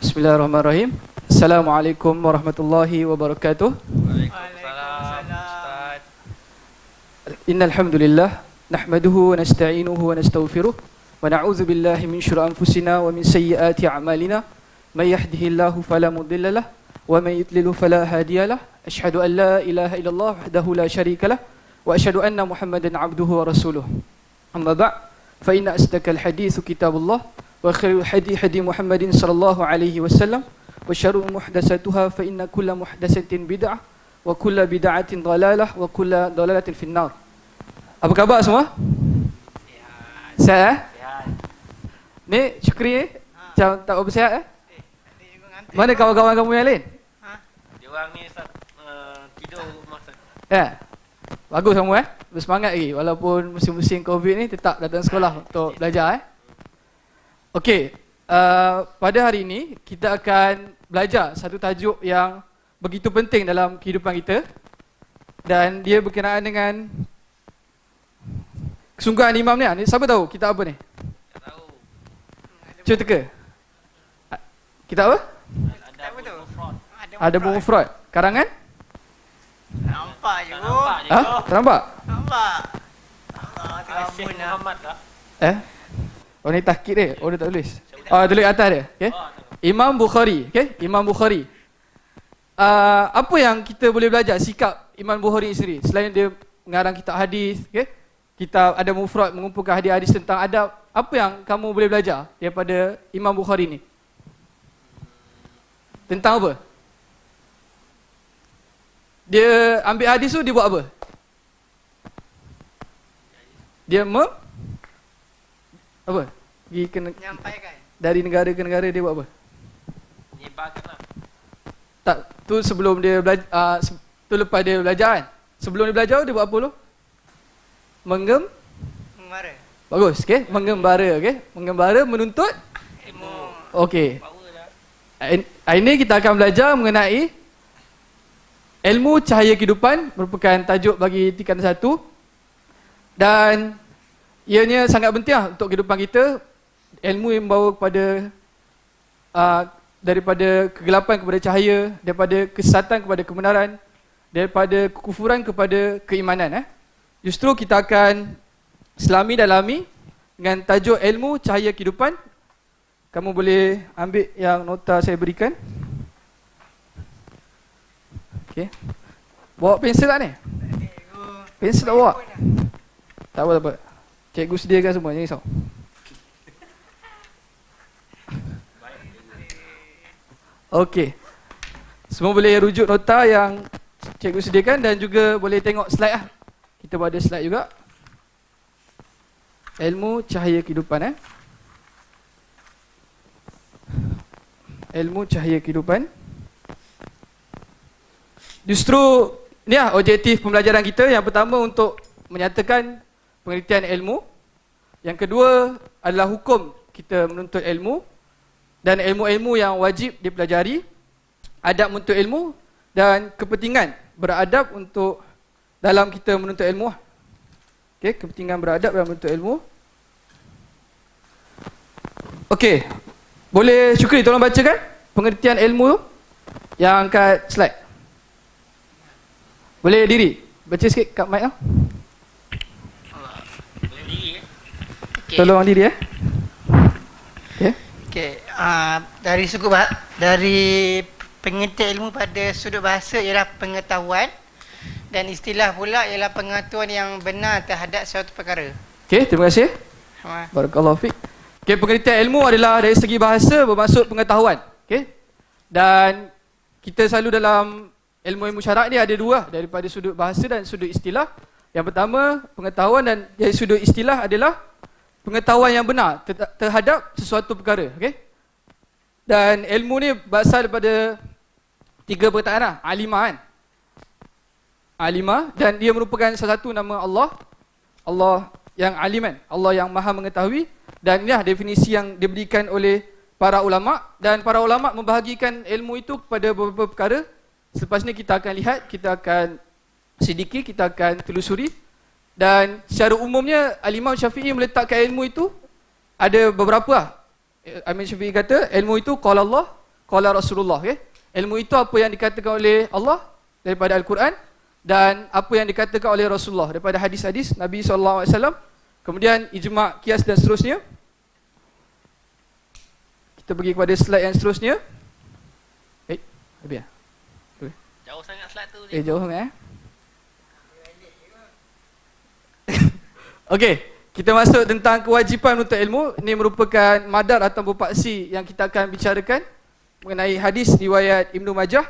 Bismillahirrahmanirrahim. Assalamualaikum warahmatullahi wabarakatuh. Waalaikumsalam Ustaz. Innal hamdalillah nahmaduhu wa nasta'inuhu wa nastaghfiruh wa na'udzu billahi min syururi anfusina wa min sayyiati a'malina. May yahdihillahu fala mudilla lahu wa may yudlil fala hadiya lahu. Asyhadu an la ilaha illallah wahdahu la syarika lahu wa asyhadu anna Muhammadan 'abduhu wa rasuluh. Amma ba'd, fa inna asdaqal hadits kitabullah wa khairul hadi hadi Muhammadin sallallahu alaihi wasallam wa syarrul muhdatsatuha fa inna kulla muhdatsatin bid'ah wa kulla bid'atin dhalalah wa kulla dhalalatin finnar. Apa khabar semua? Sihat? Ni Syukri macam tak bersihat Mana kawan-kawan kamu yang lain? Dia orang ni Ustaz tidur maksud. Bagus kamu bersemangat lagi walaupun musim-musim Covid ni tetap datang sekolah untuk belajar Okey, pada hari ini kita akan belajar satu tajuk yang begitu penting dalam kehidupan kita dan dia berkenaan dengan kesungguhan imam ni. Siapa tahu kitab apa ni? Tak tahu. Cuba teka. Kitab apa? Ada apa tu? Ada buku mufrad. Karangan? Nampak je. Tak nampak? Nampak. Syekh Muhammad tak? Oh ni tahqiq dia. Oh dia tak tulis. Tulis atas dia. Okay? Imam Bukhari. Okay? Imam Bukhari. Apa yang kita boleh belajar sikap Imam Bukhari sendiri selain dia mengarang kitab hadis, okay? Kitab ada mufrad mengumpulkan hadis-hadis tentang adab. Apa yang kamu boleh belajar daripada Imam Bukhari ni? Tentang apa? Dia ambil hadis tu dia buat apa? Dia apa? Pergi Menyampaikan. dari negara ke negara dia buat apa? Nyebarkanlah. Tak, tu sebelum dia belajar, tu lepas dia belajar kan? Sebelum dia belajar dia buat apa dulu? Mengembara. Bagus, okey. Mengembara, okey. Mengembara menuntut Ilmu. okey. Power dah. Hari ini kita akan belajar mengenai ilmu cahaya kehidupan, merupakan tajuk bagi tingkatan 1 dan ianya sangat penting untuk kehidupan kita. Ilmu yang membawa kepada daripada kegelapan kepada cahaya, daripada kesesatan kepada kebenaran, daripada kekufuran kepada keimanan. Justru kita akan dalami dengan tajuk ilmu cahaya kehidupan. Kamu boleh ambil yang nota saya berikan. Okey. Bawa pensel tak ni? Pensel tak bawa? Tak apa. Cikgu sediakan semua, jangan risau. Okey. Semua boleh rujuk nota yang cikgu sediakan dan juga boleh tengok slide Kita ada slide juga. Ilmu cahaya kehidupan Ilmu cahaya kehidupan. Justru ni objektif pembelajaran kita. Yang pertama untuk menyatakan pengertian ilmu. Yang kedua adalah hukum kita menuntut ilmu dan ilmu-ilmu yang wajib dipelajari, adab menuntut ilmu dan kepentingan beradab untuk dalam kita menuntut ilmu. Okey, kepentingan beradab dalam menuntut ilmu. Okey. Boleh Syukri tolong bacakan pengertian ilmu yang kat slide. Boleh diri. Baca sikit kat mic Boleh diri. Tolong diri Dari pengertian ilmu pada sudut bahasa ialah pengetahuan dan istilah pula ialah pengetahuan yang benar terhadap suatu perkara. Okey, terima kasih. Barakallahu fiik. Okey, pengertian ilmu adalah dari segi bahasa bermaksud pengetahuan. Okey. Dan kita selalu dalam ilmu-ilmu syarak ni ada dua, daripada sudut bahasa dan sudut istilah. Yang pertama, pengetahuan, dan dari sudut istilah adalah pengetahuan yang benar terhadap sesuatu perkara. Okey. Dan ilmu ni berasal daripada tiga perkataan alimah Alimah, dan dia merupakan salah satu nama Allah. Allah yang alim kan, Allah yang maha mengetahui. Dan inilah definisi yang diberikan oleh para ulama, dan para ulama membahagikan ilmu itu kepada beberapa perkara. Selepas ni kita akan lihat, kita akan sedikit, kita akan telusuri. Dan secara umumnya Al-Imam Syafi'i meletakkan ilmu itu ada beberapa lah. Imam Syafi'i kata ilmu itu qala Allah, qala Rasulullah, okay? Ilmu itu apa yang dikatakan oleh Allah daripada Al-Quran, dan apa yang dikatakan oleh Rasulullah daripada hadis-hadis Nabi SAW. Kemudian ijma', qiyas dan seterusnya. Kita pergi kepada slide yang seterusnya. Habis dah? Jauh sangat slide tu. Jauh sangat Okey, kita masuk tentang kewajipan menuntut ilmu. Ini merupakan madar atau paksi yang kita akan bicarakan mengenai hadis riwayat Ibnu Majah.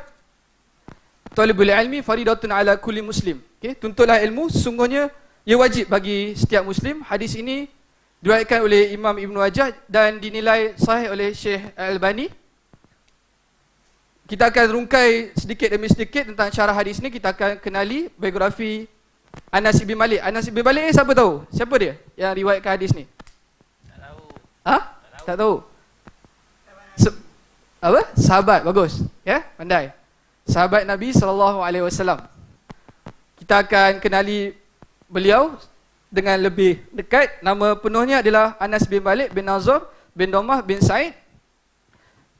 Talibul ilmi faridatun ala kulli muslim. Okey, tuntutlah ilmu, sesungguhnya ia wajib bagi setiap muslim. Hadis ini diriwayatkan oleh Imam Ibnu Majah dan dinilai sahih oleh Syekh Al-Albani. Kita akan rungkai sedikit demi sedikit tentang syarah hadis ini. Kita akan kenali biografi Anas bin Malik. Anas bin Malik ni siapa tahu? Siapa dia yang riwayatkan hadis ni? Tak tahu. Tak tahu. Apa? Sahabat, bagus. Ya, pandai. Sahabat Nabi SAW. Kita akan kenali beliau dengan lebih dekat. Nama penuhnya adalah Anas bin Malik bin Nazar bin Domah bin Said.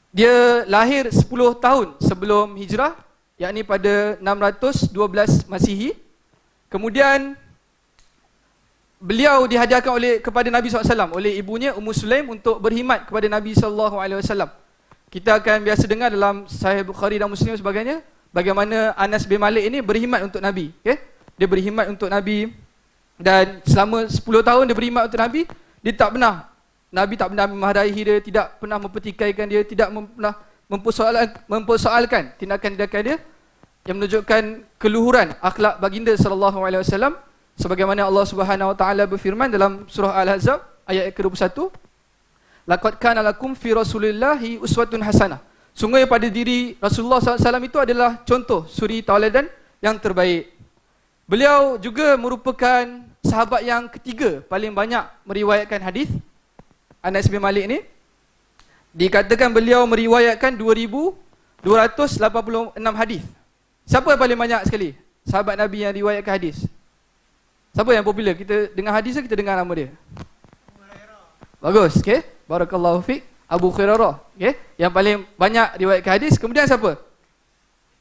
Dia lahir 10 tahun sebelum hijrah, yakni pada 612 Masihi. Kemudian beliau dihadiahkan kepada Nabi SAW oleh ibunya Ummu Sulaim untuk berkhidmat kepada Nabi SAW. Kita akan biasa dengar dalam Sahih Bukhari dan Muslim sebagainya bagaimana Anas bin Malik ini berkhidmat untuk Nabi. Okay? Dia berkhidmat untuk Nabi. Dan selama 10 tahun dia berkhidmat untuk Nabi, Nabi tak pernah memarahi dia, tidak pernah mempertikaikan dia, tidak pernah mempersoalkan tindakan-tindakan dia, yang menunjukkan keluhuran akhlak baginda sallallahu alaihi wasallam, sebagaimana Allah Subhanahu wa taala berfirman dalam surah Al-Ahzab ayat ke-21, laqad kana lakum fi rasulillahi uswatun hasanah. Sungguh pada diri Rasulullah SAW itu adalah contoh suri tauladan yang terbaik. Beliau juga merupakan sahabat yang ketiga paling banyak meriwayatkan hadis. Anas bin Malik ni dikatakan beliau meriwayatkan 2286 hadis. Siapa yang paling banyak sekali sahabat Nabi yang riwayatkan hadis? Siapa yang popular? Kita dengar hadis, kita dengar nama dia. Bagus, okey. Barakallahu fiik. Abu Hurairah, okey. Yang paling banyak riwayatkan hadis. Kemudian siapa?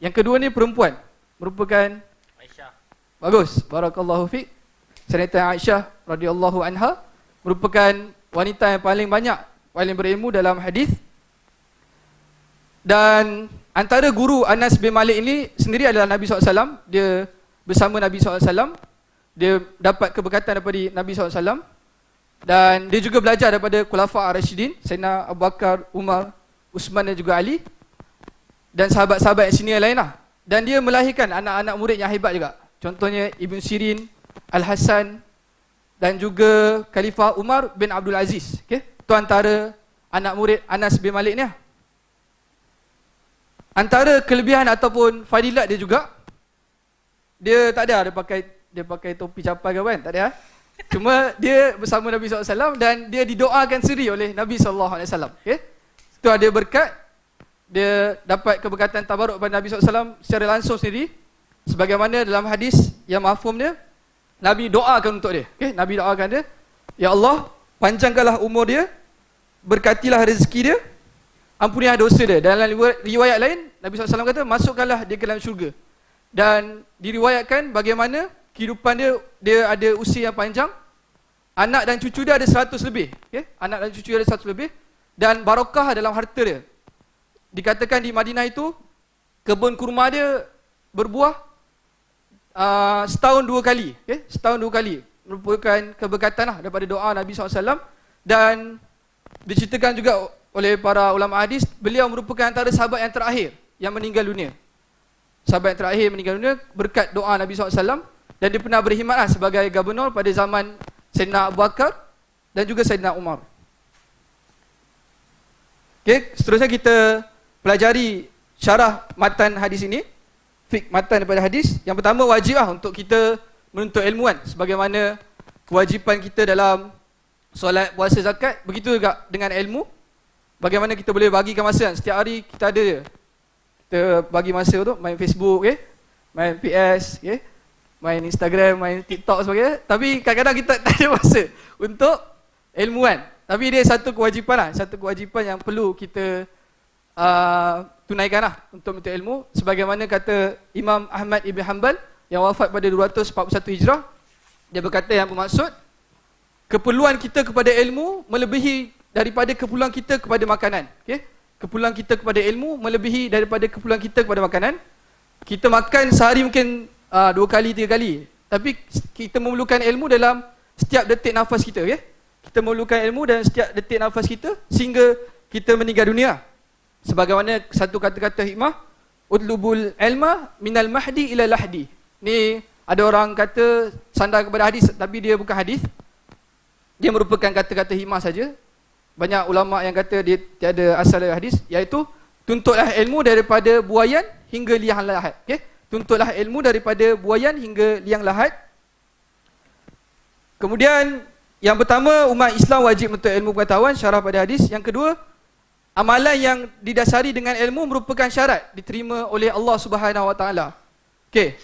Yang kedua ni perempuan, merupakan Aisyah. bagus. Barakallahu fiik. Sayyidatina Aisyah radhiyallahu anha merupakan wanita yang paling banyak, paling berilmu dalam hadis. Dan antara guru Anas bin Malik ini sendiri adalah Nabi SAW. Dia bersama Nabi SAW. Dia dapat keberkatan daripada Nabi SAW. Dan dia juga belajar daripada Khulafa' Ar-Rasyidin, Sayyidina Abu Bakar, Umar, Uthman dan juga Ali. Dan sahabat-sahabat yang senior lain lah. Dan dia melahirkan anak-anak murid yang hebat juga. Contohnya Ibn Sirin, Al-Hasan dan juga Khalifah Umar bin Abdul Aziz. Okay? Itu antara anak murid Anas bin Malik ni. Antara kelebihan ataupun fadilat dia juga, dia tak ada dia pakai topi capai ke kan? Tak ada. Cuma dia bersama Nabi SAW dan dia didoakan sendiri oleh Nabi SAW. Okay? Itu ada berkat. Dia dapat keberkatan tabaruk pada Nabi SAW secara langsung sendiri. Sebagaimana dalam hadis yang mafhum dia, Nabi doakan untuk dia. Okay? Nabi doakan dia, ya Allah, panjangkanlah umur dia, berkatilah rezeki dia, ampunilah dosa dia. Dalam riwayat lain, Nabi SAW kata, masukkanlah dia ke dalam syurga. Dan diriwayatkan bagaimana kehidupan dia ada usia yang panjang. Anak dan cucu dia ada 100 lebih. Okay? Anak dan cucu dia ada 100 lebih. Dan barakah dalam harta dia. Dikatakan di Madinah itu, kebun kurma dia berbuah setahun 2 kali. Okay? Setahun 2 kali. Merupakan keberkatan lah daripada doa Nabi SAW. Dan diceritakan juga oleh para ulama hadis, beliau merupakan antara sahabat yang terakhir yang meninggal dunia. Sahabat yang terakhir meninggal dunia berkat doa Nabi SAW. Dan dia pernah berkhidmat sebagai gubernur pada zaman Sayyidina Abu Bakar dan juga Sayyidina Umar. Okay, seterusnya kita pelajari syarah matan hadis ini. Fiqh matan daripada hadis. Yang pertama, wajib untuk kita menuntut ilmu kan. Sebagaimana kewajipan kita dalam solat, puasa, zakat, begitu juga dengan ilmu. Bagaimana kita boleh bagikan masa kan? Setiap hari kita ada je. Kita bagi masa untuk main Facebook, okay? Main PS, okay? Main Instagram, main TikTok sebagainya. Tapi kadang-kadang kita tak ada masa untuk ilmu kan. Tapi dia satu kewajipan lah. Satu kewajipan yang perlu kita tunaikan lah untuk minta ilmu. Sebagaimana kata Imam Ahmad Ibn Hanbal yang wafat pada 241 Hijrah. Dia berkata yang bermaksud, keperluan kita kepada ilmu melebihi daripada keperluan kita kepada makanan. Okay? Keperluan kita kepada ilmu melebihi daripada keperluan kita kepada makanan. Kita makan sehari mungkin 2 kali, 3 kali. Tapi kita memerlukan ilmu dalam setiap detik nafas kita. Okay? Kita memerlukan ilmu dalam setiap detik nafas kita sehingga kita meninggal dunia. Sebagaimana satu kata-kata hikmah, utlubul ilma minal mahdi ila lahdi. Ni ada orang kata sandar kepada hadis tapi dia bukan hadis. Dia merupakan kata-kata hikmah saja. Banyak ulama yang kata dia tiada asal dari hadis, iaitu tuntutlah ilmu daripada buayan hingga liang lahat. Okay? Tuntutlah ilmu daripada buayan hingga liang lahat. Kemudian yang pertama, umat Islam wajib menuntut ilmu pengetahuan, syarah pada hadis. Yang kedua, amalan yang didasari dengan ilmu merupakan syarat diterima oleh Allah Subhanahu Wa Taala. Okey.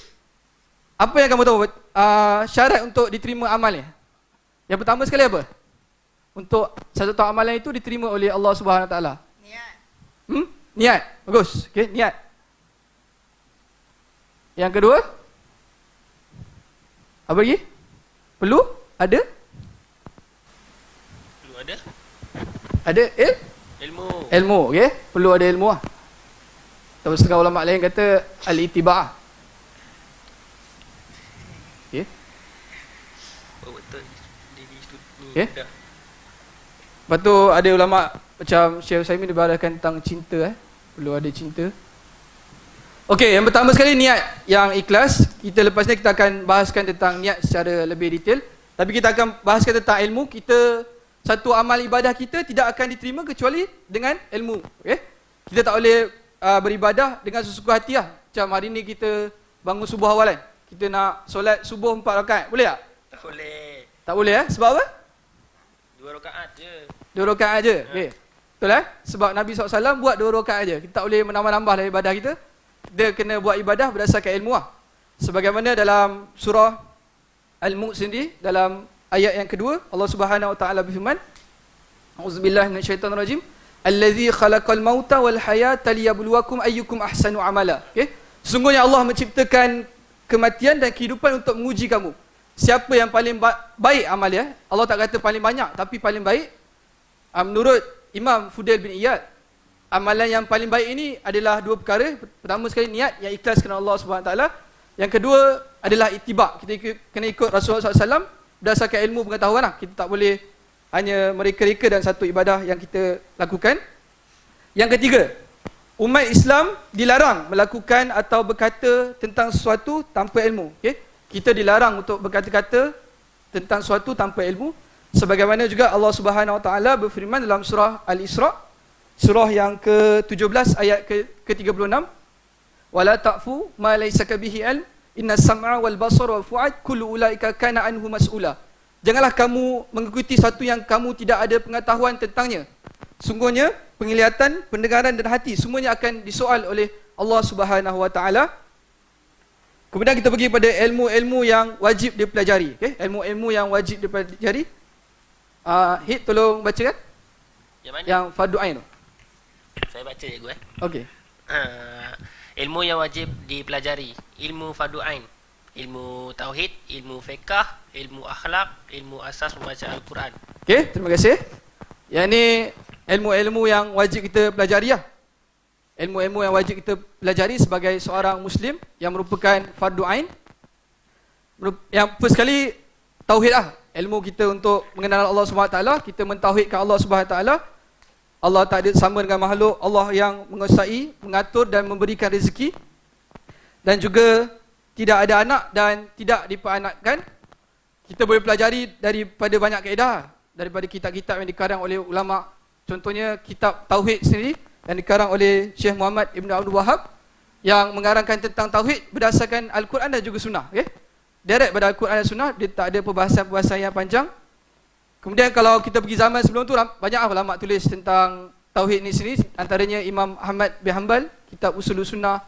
Apa yang kamu tahu syarat untuk diterima amalnya? Yang pertama sekali apa? Untuk satu amalan itu diterima oleh Allah Subhanahu Wa Taala. Niat. Niat. Bagus. Okey, niat. Yang kedua? Apa lagi? Perlu ada? Perlu ada Ada ilmu. ilmu, okey? Perlu ada ilmu lah. Tapi setengah ulama lain kata al-ittiba'. Okey. Oh, betul. Diri ni Okay. dah. Lepas tu ada ulama macam Syekh Utsaimin dia bahaskan tentang cinta, perlu ada cinta. Okey, yang pertama sekali niat yang ikhlas. Kita lepas ni kita akan bahaskan tentang niat secara lebih detail. Tapi kita akan bahaskan tentang ilmu. Kita satu amal ibadah kita tidak akan diterima kecuali dengan ilmu. Okey? Kita tak boleh beribadah dengan sesuka hati lah. Macam hari ni kita bangun subuh awal kan. Kita nak solat subuh 4 rakaat. Boleh tak? Tak boleh. Tak boleh Sebab apa? 2 rakaat je. 2 rakaat je. Okey. Betul Sebab Nabi SAW buat 2 rakaat je. Kita tak boleh menambah-nambah dari ibadah kita. Dia kena buat ibadah berdasarkan ilmu lah. Sebagaimana dalam surah Al-Mulk sendiri, dalam ayat yang kedua, Allah Subhanahu Wa Taala berfirman, A'udzubillahi minasyaitonirrajim, Allazi khalaqal mauta wal hayata liyabluwakum ayyukum ahsanu amala. Okey. Sesungguhnya Allah menciptakan kematian dan kehidupan untuk menguji kamu. Siapa yang paling baik amal ya? Allah tak kata paling banyak, tapi paling baik. Menurut Imam Fudail bin Iyad, amalan yang paling baik ini adalah 2 perkara. Pertama sekali niat yang ikhlas kerana Allah Subhanahu Taala. Yang kedua adalah ittiba'. Kita kena ikut Rasulullah SAW berdasarkan ilmu pengetahuan lah. Kita tak boleh hanya mereka-reka dalam satu ibadah yang kita lakukan. Yang ketiga, umat Islam dilarang melakukan atau berkata tentang sesuatu tanpa ilmu. Okay? Kita dilarang untuk berkata-kata tentang sesuatu tanpa ilmu. Sebagaimana juga Allah Subhanahu Wa Taala berfirman dalam surah Al-Isra, surah yang ke-17 ayat ke-36, wala ta'fu ma laysa bihi ilm inna sam'a wal basara wal fu'ad kullu ulaika kana anhu mas'ula. Janganlah kamu mengikuti sesuatu yang kamu tidak ada pengetahuan tentangnya. Sungguhnya penglihatan, pendengaran dan hati semuanya akan disoal oleh Allah Subhanahu Wa Taala. Kemudian kita pergi pada ilmu-ilmu yang wajib dipelajari. Okay? Ilmu-ilmu yang wajib dipelajari. Hit tolong bacakan. Yang mana? Yang fardu ain tu. Saya baca cikgu Okey. Ilmu yang wajib dipelajari. Ilmu fardu ain. Ilmu tauhid, ilmu fiqh, ilmu akhlak, ilmu asas membaca Al-Quran. Okey, terima kasih. Yang ni ilmu-ilmu yang wajib kita pelajari lah. Ilmu-ilmu yang wajib kita pelajari sebagai seorang Muslim yang merupakan fardu ain. Yang first sekali tauhid lah. Ilmu kita untuk mengenal Allah SWT. Kita mentauhidkan Allah SWT. Allah tak ada sama dengan makhluk. Allah yang menguasai, mengatur dan memberikan rezeki. Dan juga tidak ada anak dan tidak diperanakkan. Kita boleh pelajari daripada banyak kaedah. Daripada kitab-kitab yang dikarang oleh ulama. Contohnya kitab Tauhid sendiri yang dikarang oleh Syekh Muhammad Ibn Abdul Wahab yang mengarangkan tentang Tauhid berdasarkan Al-Quran dan juga Sunnah. Okay? direct pada Al-Quran dan Sunnah, dia tak ada perbahasan-perbahasan yang panjang. Kemudian kalau kita pergi zaman sebelum tu, banyak ulama tulis tentang tauhid ni sendiri, antaranya Imam Ahmad bin Hanbal, kitab Usulul Sunnah,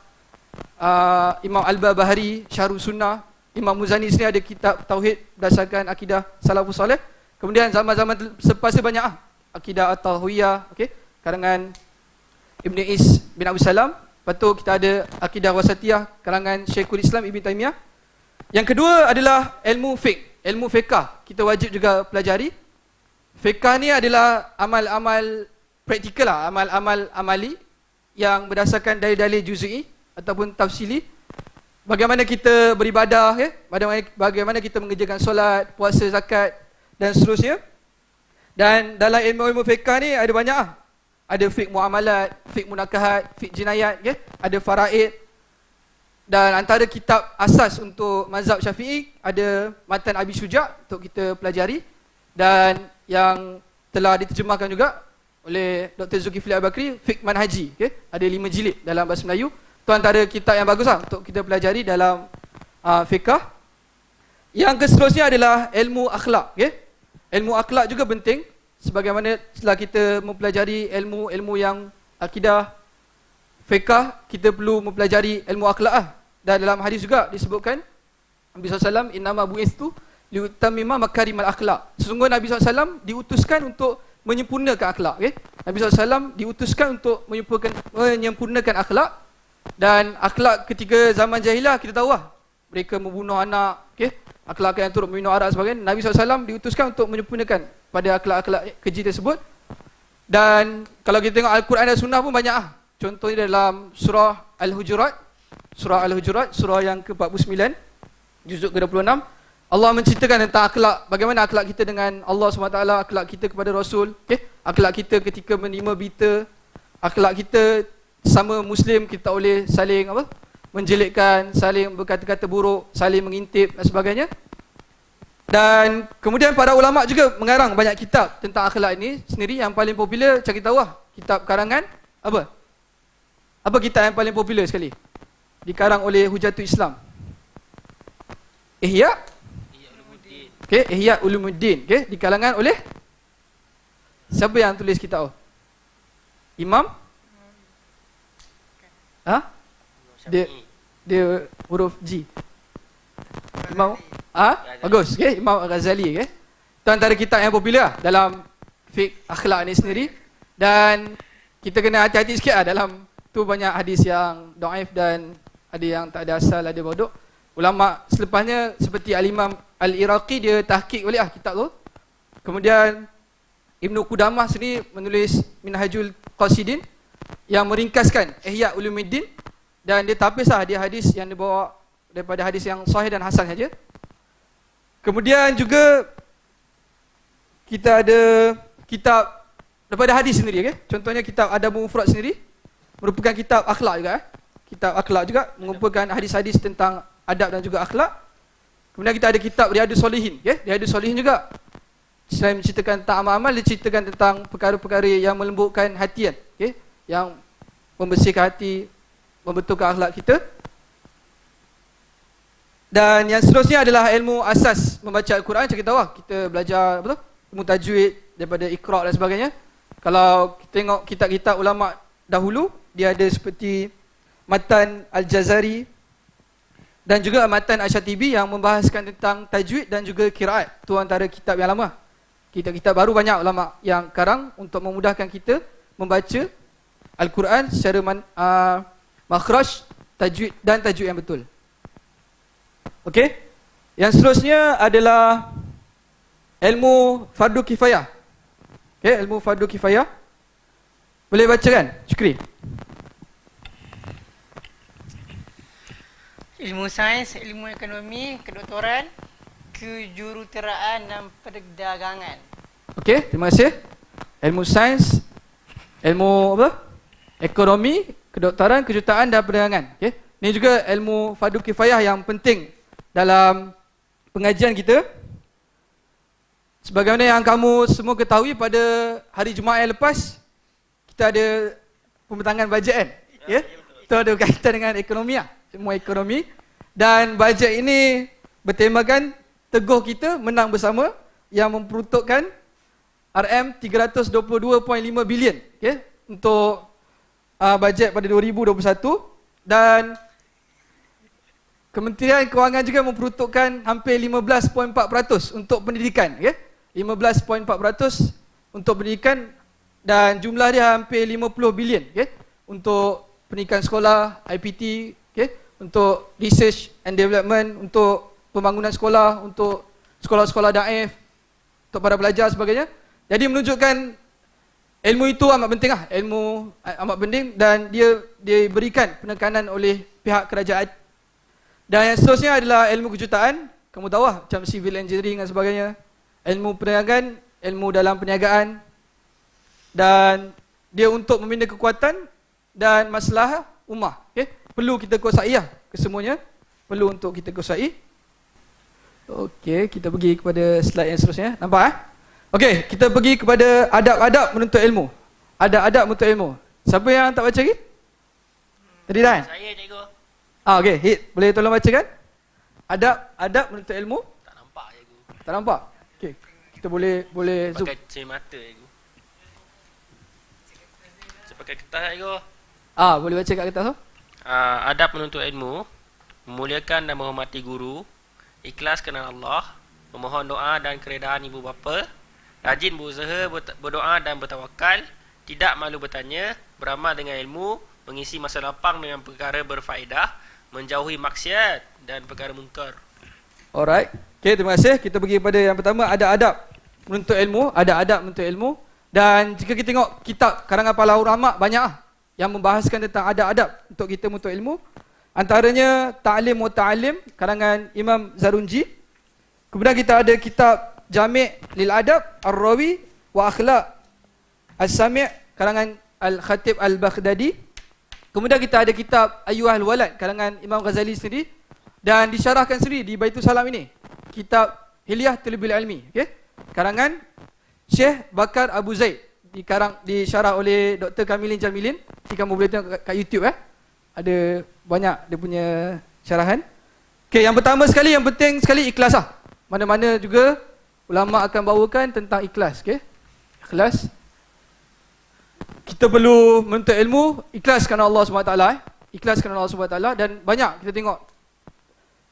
Imam Al-Barbahari, Syarh Sunnah, Imam Muzani sini ada kitab tauhid berdasarkan akidah salafus soleh. Kemudian zaman-zaman selepas tu banyak akidah at-tahawiyah, okey, karangan Ibn Is bin Abdul Salam. Lepas tu kita ada akidah wasatiyah karangan Syekhul Islam Ibn Taymiyah. Yang kedua adalah ilmu fiqh, ilmu fiqah. Kita wajib juga pelajari. Fiqah ni adalah amal-amal praktikal lah, amal-amal amali yang berdasarkan dalil-dalil juz'i ataupun tafsili. Bagaimana kita beribadah, bagaimana kita mengerjakan solat, puasa, zakat dan seterusnya. Dan dalam ilmu-ilmu fiqah ni ada banyak Ada fiqh muamalat, fiqh munakahat, fiqh jinayat, ada faraid. Dan antara kitab asas untuk mazhab Syafi'i ada Matan Abi Syuja' untuk kita pelajari, dan yang telah diterjemahkan juga oleh Dr. Zulkifli Al-Bakri, fiqh manhaji, ada 5 jilid dalam bahasa Melayu. Itu antara kitab yang bagus untuk kita pelajari dalam fiqah. Yang seterusnya adalah ilmu akhlak. Ilmu akhlak juga penting, sebagaimana setelah kita mempelajari ilmu yang akidah, fiqah, kita perlu mempelajari ilmu akhlak. Dan dalam hadis juga disebutkan Nabi SAW, innama bu'istu liutammima makarimal akhlak. Sesungguhnya Nabi SAW diutuskan untuk menyempurnakan akhlak. Nabi SAW diutuskan untuk menyempurnakan akhlak. Dan akhlak ketika zaman jahiliah kita tahu mereka membunuh anak, akhlak yang turut meminum arak sebagainya. Nabi SAW diutuskan untuk menyempurnakan pada akhlak-akhlak keji tersebut. Dan kalau kita tengok Al-Quran dan Sunnah pun banyak contohnya dalam surah Al-Hujurat. Surah Al-Hujurat, surah yang ke-49, juzuk ke-26. Allah menceritakan tentang akhlak, bagaimana akhlak kita dengan Allah SWT, akhlak kita kepada Rasul, akhlak kita ketika menerima berita, akhlak kita sama Muslim, kita boleh saling menjelekkan, saling berkata-kata buruk, saling mengintip dan sebagainya. Dan kemudian para ulama juga mengarang banyak kitab tentang akhlak ini sendiri. Yang paling popular cari tahu kitab karangan apa? Apa kitab yang paling popular sekali? Dikarang oleh Hujatul Islam. Ihya Ulumuddin. Ihya Ulumuddin. Di kalangan oleh siapa yang tulis kitab? Imam? Dia huruf G. Imam? Bagus. Imam Al-Ghazali. Itu antara kitab yang popular dalam fiqh akhlak ni sendiri. Dan kita kena hati-hati sikit dalam tu, banyak hadis yang dhaif dan ada yang tak ada asal, ada bodok. Ulama selepasnya seperti Al-Imam Al-Iraqi, dia tahqiq balik kitab tu. Kemudian Ibnu Qudamah sendiri menulis Minhajul Qasidin yang meringkaskan Ihya Ulumuddin, dan dia tapis dia hadis yang dibawa daripada hadis yang sahih dan hasan saja. Kemudian juga kita ada kitab daripada hadis sendiri, contohnya kitab Adabul Mufrad sendiri, merupakan kitab akhlak juga. Kitab akhlak juga mengumpulkan hadis-hadis tentang adab dan juga akhlak. Kemudian kita ada kitab Riyadhus Shalihin, Riyadhus Shalihin juga selain menceritakan tentang amal-amal, dia ceritakan tentang perkara-perkara yang melembutkan hati, yang membersihkan hati, membetulkan akhlak kita. Dan yang seterusnya adalah ilmu asas membaca Al-Quran. Kita tahu kita belajar ilmu tajwid daripada Iqra' dan sebagainya. Kalau kita tengok kitab-kitab ulama dahulu, dia ada seperti Matan Al-Jazari dan juga Matan Asy-Syatibi yang membahaskan tentang tajwid dan juga qiraat. Itu antara kitab yang lama. Kitab-kitab baru banyak ulama yang karang untuk memudahkan kita membaca Al-Quran secara makhraj, tajwid dan tajwid yang betul. Okey. Yang seterusnya adalah ilmu fardu kifayah. Ilmu fardu kifayah. Boleh baca kan? Syukri. Ilmu sains, ilmu ekonomi, kedoktoran, kejuruteraan dan perdagangan. Okey, terima kasih. Ilmu sains, ilmu ekonomi, kedoktoran, kejuruteraan dan perdagangan. Ini juga ilmu fardu kifayah yang penting dalam pengajian kita. Sebagaimana yang kamu semua ketahui, pada hari Jumaat yang lepas kita ada pembentangan bajet kan? Itu ada kaitan dengan ekonomi, semua ekonomi. Dan bajet ini bertemakan Teguh Kita Menang Bersama, yang memperuntukkan RM322.5 bilion, okay, untuk bajet pada 2021. Dan Kementerian Kewangan juga memperuntukkan hampir 15.4% untuk pendidikan, okay? 15.4% untuk pendidikan, dan jumlah dia hampir 50 bilion, okay? Untuk pendidikan sekolah, IPT, okay? Untuk research and development, untuk pembangunan sekolah, untuk sekolah-sekolah daif, untuk para pelajar sebagainya. Jadi menunjukkan ilmu itu amat penting lah, ilmu amat penting, dan dia diberikan penekanan oleh pihak kerajaan. Dan yang seterusnya adalah ilmu kejutaan. Kamu tahu lah, macam civil engineering dan sebagainya, ilmu perniagaan, ilmu dalam perniagaan, dan dia untuk membina kekuatan dan masalah ummah, okay? Perlu kita kuasai lah, kesemuanya perlu untuk kita kuasai. Okey, kita pergi kepada slide yang seterusnya. Nampak? Okey, kita pergi kepada adab-adab menuntut ilmu. Adab-adab menuntut ilmu. Siapa yang tak baca lagi? Tadi dah? Saya, cikgu. Okey, Hit, boleh tolong bacakan? Adab menuntut ilmu. Tak nampak, cikgu. Tak nampak? Okey, kita boleh zoom. Pakai cermata, cikgu. Saya pakai kertas, cikgu. Boleh baca kat kertas tu? Adab menuntut ilmu, memuliakan dan menghormati guru, ikhlas kerana Allah, memohon doa dan keredaan ibu bapa, rajin berusaha, berdoa dan bertawakal, tidak malu bertanya, beramal dengan ilmu, mengisi masa lapang dengan perkara berfaedah, menjauhi maksiat dan perkara mungkar. Alright. Okay, terima kasih. Kita pergi pada yang pertama, adab-adab menuntut ilmu. Adab-adab menuntut ilmu. Dan jika kita tengok kitab karangan para ulama, banyak yang membahaskan tentang adab-adab untuk kita menuntut ilmu. Antaranya Ta'lim wa Ta'alim karangan Imam Zarunji. Kemudian kita ada kitab Jami' lil Adab Ar-Rawi wa Akhlaq As-Sami' karangan Al-Khatib Al-Baghdadi. Kemudian kita ada kitab Ayyuhal Walad karangan Imam Ghazali sendiri, dan disyarahkan sendiri di Baitul Salam ini kitab Hilyah Tulubil Ilmi, okay? Karangan Syekh Bakar Abu Zaid, disyarah oleh Dr. Kamilin Jamilin. Nanti kamu boleh tengok kat YouTube, ada banyak dia punya syarahan. Okay, yang pertama sekali, yang penting sekali, ikhlas lah. Mana-mana juga ulama akan bawakan tentang ikhlas, okay? Ikhlas. Kita perlu menuntut ilmu, ikhlas kerana Allah SWT, ikhlas kerana Allah SWT. Dan banyak kita tengok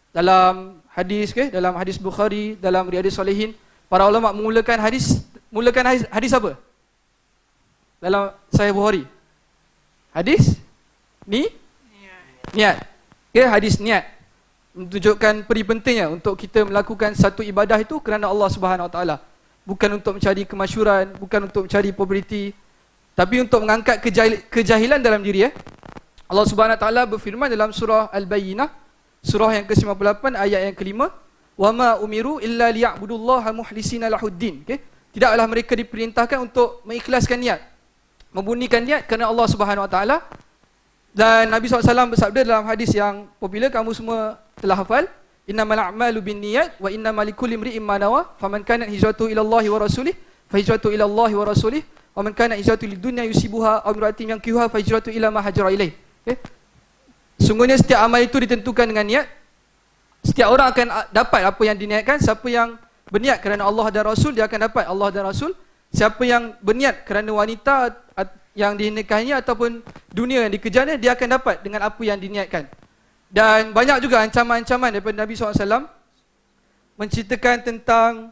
dalam hadis, okay? Dalam hadis Bukhari, dalam Riyadhus Salihin, para ulama mulakan hadis apa? Dalam Sahih Bukhari, hadis niat. Okay, hadis niat menunjukkan peri pentingnya untuk kita melakukan satu ibadah itu kerana Allah Subhanahu Wa Taala, bukan untuk mencari kemasyhuran, bukan untuk mencari populariti, tapi untuk mengangkat kejahilan dalam diri. Allah Subhanahu Wa Taala berfirman dalam surah Al-Bayyinah, surah yang ke-58 ayat yang ke-5, "Wama umiru illa liya'budullaha mukhlisina lahuddin." Okay? Tidaklah mereka diperintahkan untuk mengikhlaskan niat, membunyikan niat kerana Allah Subhanahu Wa Taala. Dan Nabi SAW bersabda dalam hadis yang popular, kamu semua telah hafal, innamal a'malu binniyat wa innamal likulli imri'in ma nawa, faman kanat hijratuhu ila Allah wa rasulih fa hijratuhu ila Allah wa rasulih, wa man kanat hijratuhu lidunya yusibuha aw imra'atin yankihuha fa hijratuhu ila ma hajara ilaih. Okay? Sungguhnya setiap amal itu ditentukan dengan niat. Setiap orang akan dapat apa yang diniatkan. Siapa yang berniat kerana Allah dan Rasul, dia akan dapat Allah dan Rasul. Siapa yang berniat kerana wanita yang dinikahinya ataupun dunia yang dikejarnya, dia akan dapat dengan apa yang diniatkan. Dan banyak juga ancaman-ancaman daripada Nabi SAW menceritakan tentang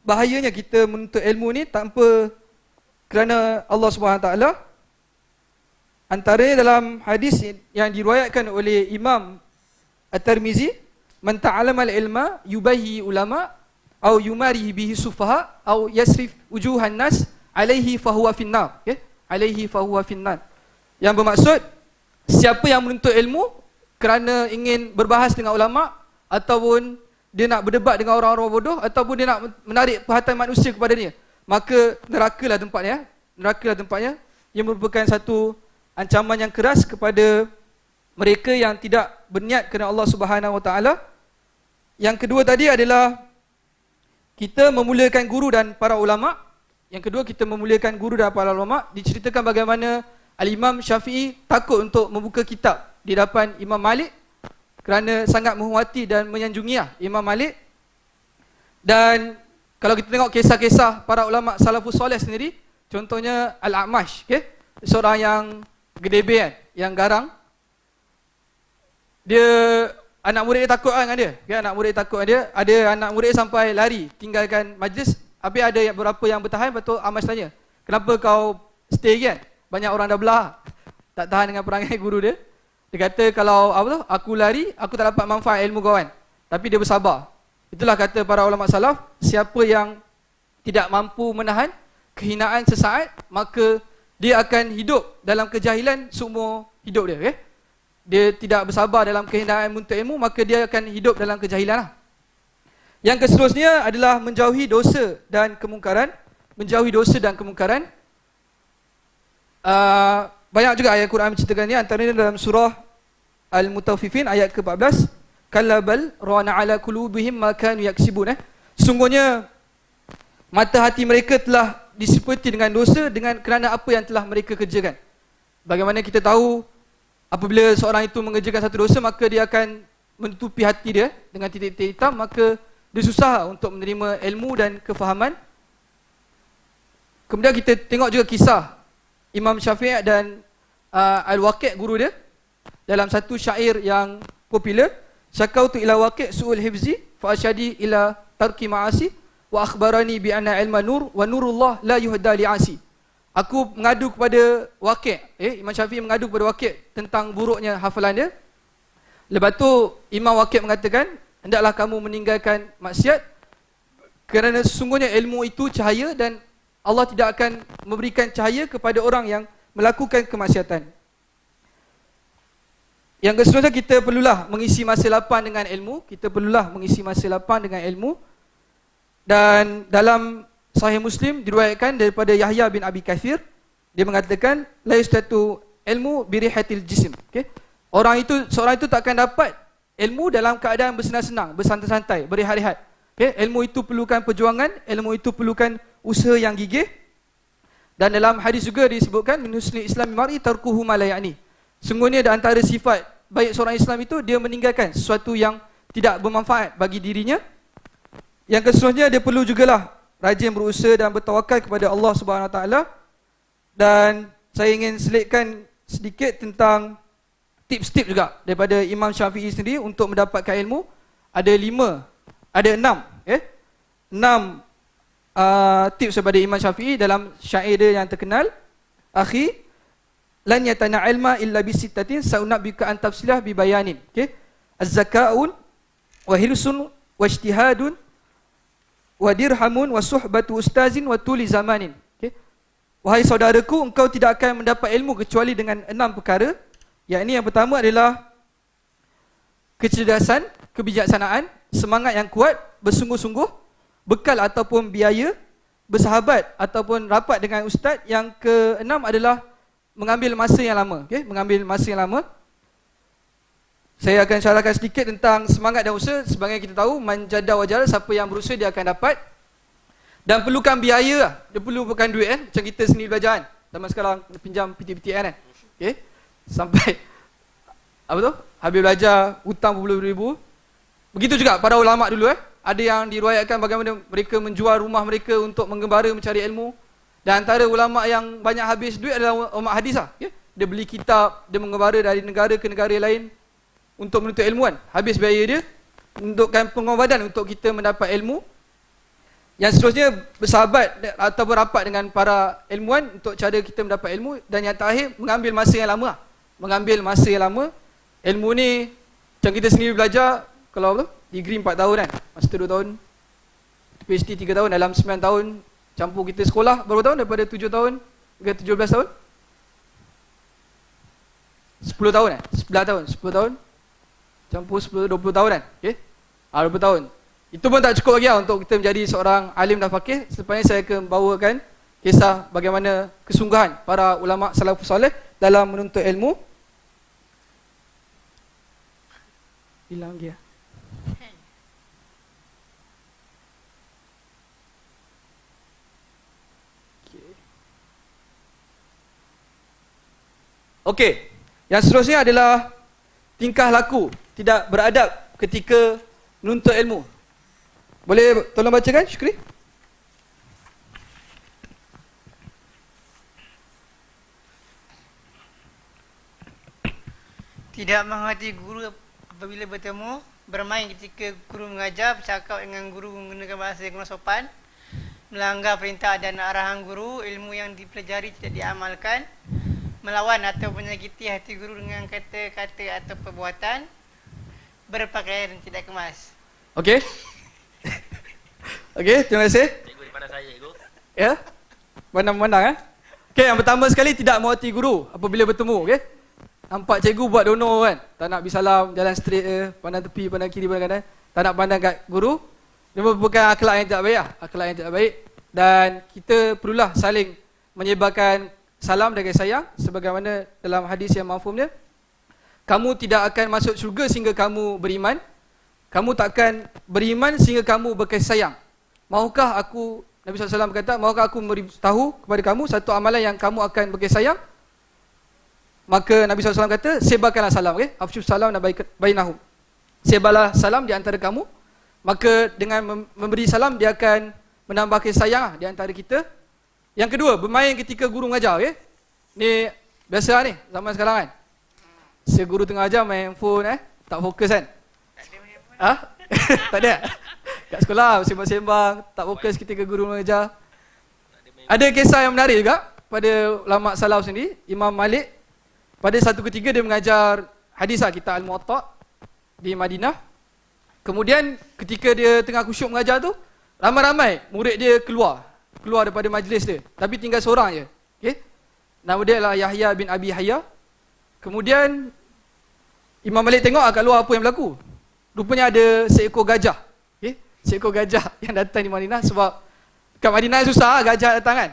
bahayanya kita menuntut ilmu ni tanpa kerana Allah SWT. Antaranya dalam hadis yang diriwayatkan oleh Imam At-Tirmizi, man ta'allama al-ilma yubahi ulama au yumari bihi sufaha au yasrif wujuhan nas alaihi fahuwa finnar. Okay? Alaihi fahuwa finnar. Yang bermaksud, siapa yang menuntut ilmu kerana ingin berbahas dengan ulama, ataupun dia nak berdebat dengan orang-orang bodoh, ataupun dia nak menarik perhatian manusia kepada dia, maka nerakalah tempatnya. Nerakalah tempatnya. Ia merupakan satu ancaman yang keras kepada mereka yang tidak berniat kerana Allah Subhanahu Wa Taala. Yang kedua tadi adalah kita memuliakan guru dan para ulama. Yang kedua, kita memuliakan guru dan para ulama. Diceritakan bagaimana Al-Imam Syafi'i takut untuk membuka kitab di hadapan Imam Malik kerana sangat menghormati dan menyanjungi Imam Malik. Dan kalau kita tengok kisah-kisah para ulama salafus soleh sendiri, contohnya Al-A'mash, okay? Seorang yang gedebe kan, yang garang. Dia, anak murid dia takut dengan dia, okay? Anak murid takut dengan dia. Ada anak murid sampai lari tinggalkan majlis. Habis ada beberapa yang bertahan. Lepas tu A'mash tanya, kenapa kau stay kan? Banyak orang dah belah, tak tahan dengan perangai guru dia. Dia kata, kalau aku lari, aku tak dapat manfaat ilmu kawan. Tapi dia bersabar. Itulah kata para ulama salaf, siapa yang tidak mampu menahan kehinaan sesaat, maka dia akan hidup dalam kejahilan seumur hidup dia. Okay? Dia tidak bersabar dalam kehinaan menuntut ilmu, maka dia akan hidup dalam kejahilan. Yang seterusnya adalah menjauhi dosa dan kemungkaran. Menjauhi dosa dan kemungkaran. Banyak juga ayat Quran menceritakan ini. Antaranya dalam surah Al-Mutaffifin ayat ke-14. Kalla bal rana ala qulubihim ma kanu yaksibun. Sungguhnya mata hati mereka telah diselimuti dengan dosa kerana apa yang telah mereka kerjakan. Bagaimana kita tahu apabila seorang itu mengerjakan satu dosa, maka dia akan menutupi hati dia dengan titik-titik hitam, maka dia susah untuk menerima ilmu dan kefahaman. Kemudian kita tengok juga kisah Imam Syafi'i dan Al-Waqi' guru dia dalam satu syair yang popular. Syakautu ila Waqi' su'ul hifzi fa asyadi ila tarki ma'asi wa akhbarani bi anna ilma nur wa nurullah la yuhda li'asi. Aku mengadu kepada Waqi', Imam Syafi'i mengadu kepada Waqi' tentang buruknya hafalan dia. Lepas tu Imam Waqi' mengatakan, hendaklah kamu meninggalkan maksiat kerana sesungguhnya ilmu itu cahaya dan Allah tidak akan memberikan cahaya kepada orang yang melakukan kemaksiatan. Yang seterusnya, kita perlulah mengisi masa lapang dengan ilmu. Kita perlulah mengisi masa lapang dengan ilmu. Dan dalam Sahih Muslim diriwayatkan daripada Yahya bin Abi Kathir, dia mengatakan la yustatu ilmu birihatil jism. Okay? Seorang itu tak akan dapat ilmu dalam keadaan bersenang-senang, bersantai-santai, berehat-rehat. Okay? Ilmu itu perlukan perjuangan, ilmu itu perlukan usaha yang gigih. Dan dalam hadis juga disebutkan min husnil islami mar'i tarkuhu ma la ya'ni. Sungguhnya di antara sifat baik seorang Islam itu dia meninggalkan sesuatu yang tidak bermanfaat bagi dirinya. Yang keseterusnya, dia perlu jugalah rajin berusaha dan bertawakal kepada Allah Subhanahu Wa Taala. Dan saya ingin selitkan sedikit tentang tips-tips juga daripada Imam Syafi'i sendiri untuk mendapatkan ilmu. Ada 6 tips daripada Imam Syafi'i dalam syair dia yang terkenal. Akhi lan yatana ilma illa bisittatin sa'unabika an tafsilah bi bayanin. Okay? Az-zaka'un wa hirsun wa ijtihadun wa dirhamun wa suhbatu ustazin wa tuli zamanin. Okay? Wahai saudaraku, engkau tidak akan mendapat ilmu kecuali dengan 6 perkara. Yang pertama adalah kecerdasan, kebijaksanaan, semangat yang kuat, bersungguh-sungguh, bekal ataupun biaya, bersahabat ataupun rapat dengan ustaz. Yang ke-6 adalah mengambil masa yang lama. Okay? Mengambil masa yang lama. Saya akan syarahkan sedikit tentang semangat dan usaha. Sebagai kita tahu, man jada wajar, siapa yang berusaha dia akan dapat. Dan perlukan biaya. Dia perlukan duit kan. Macam kita sendiri belajar kan. Zaman sekarang pinjam PTPTN kan. Okay? Sampai habis belajar hutang berpuluh-ribu. Begitu juga para ulama dulu Ada yang diriwayatkan bagaimana mereka menjual rumah mereka untuk menggembara mencari ilmu. Dan antara ulama yang banyak habis duit adalah ulama hadis lah. Okay? Dia beli kitab, dia menggembara dari negara ke negara lain untuk menuntut ilmu kan. Habis biaya dia, untukkan pengorbanan untuk kita mendapat ilmu. Yang seterusnya, bersahabat atau berapat dengan para ilmuwan untuk cara kita mendapat ilmu. Dan yang terakhir, mengambil masa yang lama. Mengambil masa yang lama. Ilmu ni, macam kita sendiri belajar, kalau degree 4 tahun kan, master 2 tahun, PhD 3 tahun, dalam 9 tahun. Campur kita sekolah berapa tahun? Daripada 7 tahun ke 17 tahun? 10 tahun 11 tahun, 10 tahun. Campur 10, 20 tahun kan? Okay? 20 tahun. Itu pun tak cukup lagi untuk kita menjadi seorang alim dan faqih. Selepas ini saya akan bawakan kisah bagaimana kesungguhan para ulama salafus saleh dalam menuntut ilmu. Hilang dia. Okey, yang seterusnya adalah tingkah laku tidak beradab ketika menuntut ilmu. Boleh tolong bacakan, Syukri? Tidak menghormati guru apabila bertemu, bermain ketika guru mengajar, bercakap dengan guru menggunakan bahasa yang kurang sopan, melanggar perintah dan arahan guru, ilmu yang dipelajari tidak diamalkan, melawan atau menyakiti hati guru dengan kata-kata atau perbuatan, berpakaian tidak kemas. Okey. Okey, terima kasih. Cikgu di pandang saya, cikgu. Ya. Pandang-pandang Okey, yang pertama sekali tidak menghormati guru apabila bertemu, okey? Nampak cikgu buat dono kan, tak nak pergi salam, jalan straight pandang tepi, pandang kiri, pandang kanan, tak nak pandang kat guru. Dia merupakan akhlak yang tidak baik lah, akhlak yang tidak baik. Dan kita perlulah saling menyebarkan salam dan kasih sayang sebagaimana dalam hadis yang mafhum dia. Kamu tidak akan masuk syurga sehingga kamu beriman. Kamu takkan beriman sehingga kamu berkasih sayang. Maukah aku, Nabi SAW berkata, maukah aku memberitahu kepada kamu satu amalan yang kamu akan berkasih sayang? Maka Nabi SAW kata, sebarkanlah salam, okay? Afshu salam dan bainahum. Sebarlah salam di antara kamu. Maka dengan memberi salam, dia akan menambah kasih sayang di antara kita. Yang kedua, bermain ketika guru mengajar, okay? Ni biasa ni, zaman sekarang kan. Guru tengah ajar main phone, tak fokus kan. Tak ada. Kat sekolah sembang-sembang, tak fokus ketika guru mengajar. Ada kisah yang menarik juga pada ulama salaf sendiri. Imam Malik pada satu ketika dia mengajar hadis kitab Al-Muwatta di Madinah. Kemudian ketika dia tengah khusyuk mengajar tu, ramai-ramai murid dia keluar daripada majlis dia, tapi tinggal seorang je. Okey. Nama dia adalah Yahya bin Abi Hayya. Kemudian Imam Malik tengok kat luar apa yang berlaku. Rupanya ada seekor gajah. Okey, seekor gajah yang datang di Madinah, sebab kat Madinah susah gajah datang kan.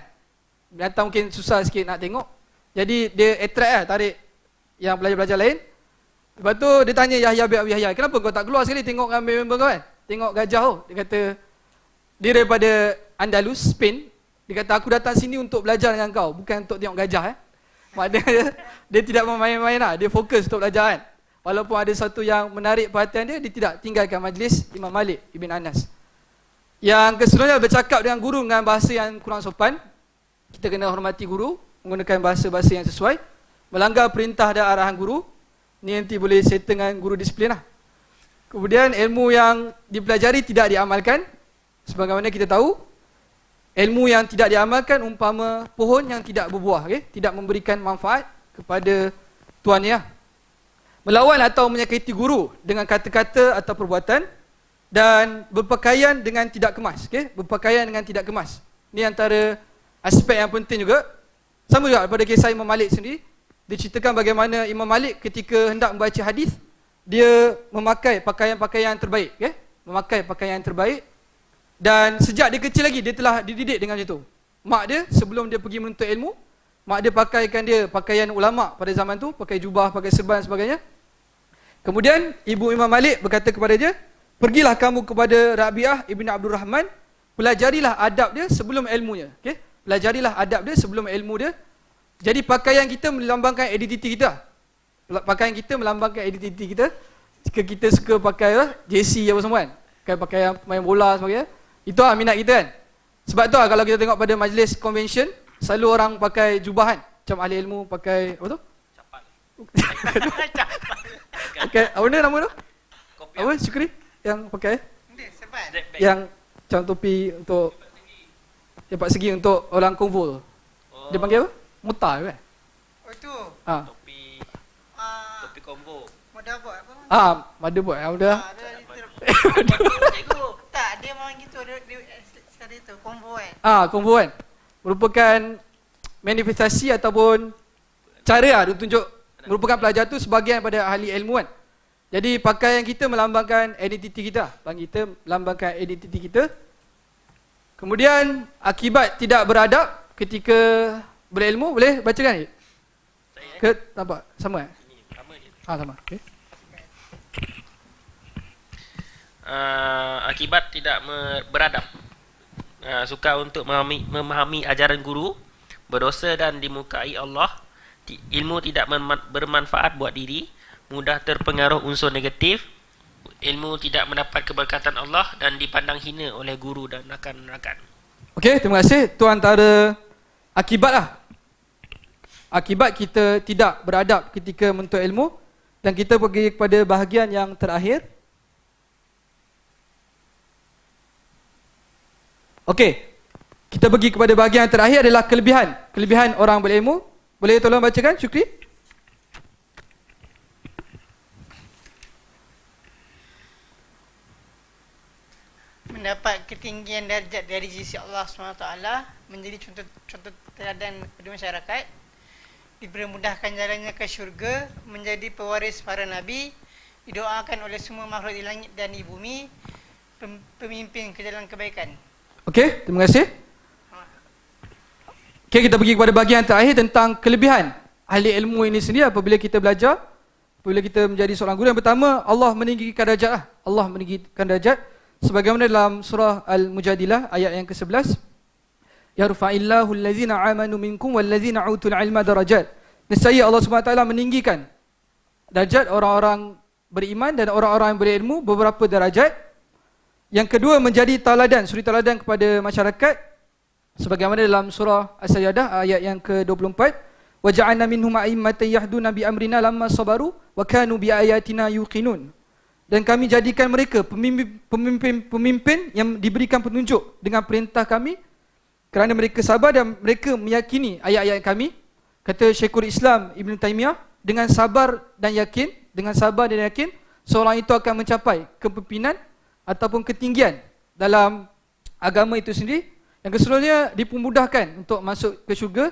Datang mungkin susah sikit nak tengok. Jadi dia attract tarik yang pelajar-pelajar lain. Lepas tu dia tanya Yahya bin Abi Hayya, kenapa kau tak keluar sekali tengok dengan member kau kan? Tengok gajah tu. Dia kata, dia daripada Andalus, Spain. Dia kata, aku datang sini untuk belajar dengan kau, bukan untuk tengok gajah. Maknanya dia tidak main-main lah, dia fokus untuk belajar kan. Walaupun ada satu yang menarik perhatian dia, dia tidak tinggalkan majlis Imam Malik Ibn Anas. Yang keseluruhnya bercakap dengan guru dengan bahasa yang kurang sopan. Kita kena hormati guru, menggunakan bahasa-bahasa yang sesuai. Melanggar perintah dan arahan guru, ni nanti boleh settle dengan guru disiplin lah. Kemudian ilmu yang dipelajari tidak diamalkan. Sebagaimana kita tahu, ilmu yang tidak diamalkan umpama pohon yang tidak berbuah, okay? Tidak memberikan manfaat kepada tuannya. Melawan atau menyakiti guru dengan kata-kata atau perbuatan. Dan berpakaian dengan tidak kemas, okay? Berpakaian dengan tidak kemas. Ini antara aspek yang penting juga. Sama juga pada kisah Imam Malik sendiri. Diceritakan bagaimana Imam Malik ketika hendak membaca hadis, dia memakai pakaian-pakaian terbaik, okay? Memakai pakaian terbaik. Dan sejak dia kecil lagi, dia telah dididik dengan itu. Mak dia sebelum dia pergi menuntut ilmu, mak dia pakaikan dia pakaian ulama pada zaman tu, pakai jubah, pakai serban dan sebagainya. Kemudian ibu Imam Malik berkata kepada dia, pergilah kamu kepada Rabi'ah ibn Abdul Rahman, pelajarilah adab dia sebelum ilmunya, okay? Pelajarilah adab dia sebelum ilmu dia. Jadi pakaian kita melambangkan identiti kita. Pakaian kita melambangkan identiti kita. Jika kita suka pakai jersey apa semua kan, pakaian main bola sebagainya, itu lah minat kita kan. Sebab tu lah kalau kita tengok pada majlis convention, selalu orang pakai jubah kan. Macam ahli ilmu pakai apa tu? Capal. Okay, apa nama tu? Apa Syukri yang pakai? Yang macam topi untuk tempat segi untuk orang konvo tu. Dia panggil apa? Mutar kan? Oh tu. Topi combo. Motherboard apa? Motherboard. Udah. Cikgu. Tak, dia memang gitu. Dia sekali tu, combo kan? Combo kan? Merupakan manifestasi ataupun cara lah dia tunjuk, merupakan pelajar tu sebahagian daripada ahli ilmu kan. Jadi pakaian kita melambangkan identiti kita. Kita melambangkan identiti kita. Kemudian akibat tidak beradab ketika berilmu, boleh bacakan ni? Ke nampak sama Sama je. Sama. Okey. Akibat tidak beradab. Suka untuk memahami ajaran guru, berdosa dan dimukai Allah, ilmu tidak bermanfaat buat diri, mudah terpengaruh unsur negatif, ilmu tidak mendapat keberkatan Allah dan dipandang hina oleh guru dan rakan-rakan. Okey, terima kasih. Itu antara akibat lah. Akibat kita tidak beradab ketika menuntut ilmu. Dan kita pergi kepada bahagian yang terakhir. Okey, kita pergi kepada bahagian yang terakhir adalah kelebihan. Kelebihan orang berilmu. Boleh tolong bacakan, Syukri? Mendapat ketinggian darjat dari sisi Allah SWT, menjadi contoh teladan kepada masyarakat, dipermudahkan jalannya ke syurga, menjadi pewaris para nabi, didoakan oleh semua makhluk di langit dan di bumi, pemimpin ke jalan kebaikan. Okey, terima kasih. Okey, kita pergi kepada bahagian terakhir tentang kelebihan ahli ilmu ini sendiri apabila kita belajar, apabila kita menjadi seorang guru. Yang pertama, Allah meninggikan darjat lah. Allah meninggikan darjat sebagaimana dalam surah Al-Mujadilah ayat yang ke-11. Yarfa'illahu allazina amanu minkum wallazina utul ilma darajat. Nescaya Allah SWT meninggikan darjat orang-orang beriman dan orang-orang yang berilmu beberapa darajat. Yang kedua, menjadi teladan, suri teladan kepada masyarakat sebagaimana dalam surah As-Sajdah ayat yang ke-24. Wa ja'alna minhum a'immatan yahduna bi amrina lamma sabaru wa kanu bi ayatina yuqinun. Dan kami jadikan mereka pemimpin yang diberikan petunjuk dengan perintah kami kerana mereka sabar dan mereka meyakini ayat-ayat kami. Kata Syekhul Islam Ibn Taymiyah, dengan sabar dan yakin, seorang itu akan mencapai kepimpinan ataupun ketinggian dalam agama itu sendiri. Yang keseluruhnya dipermudahkan untuk masuk ke syurga.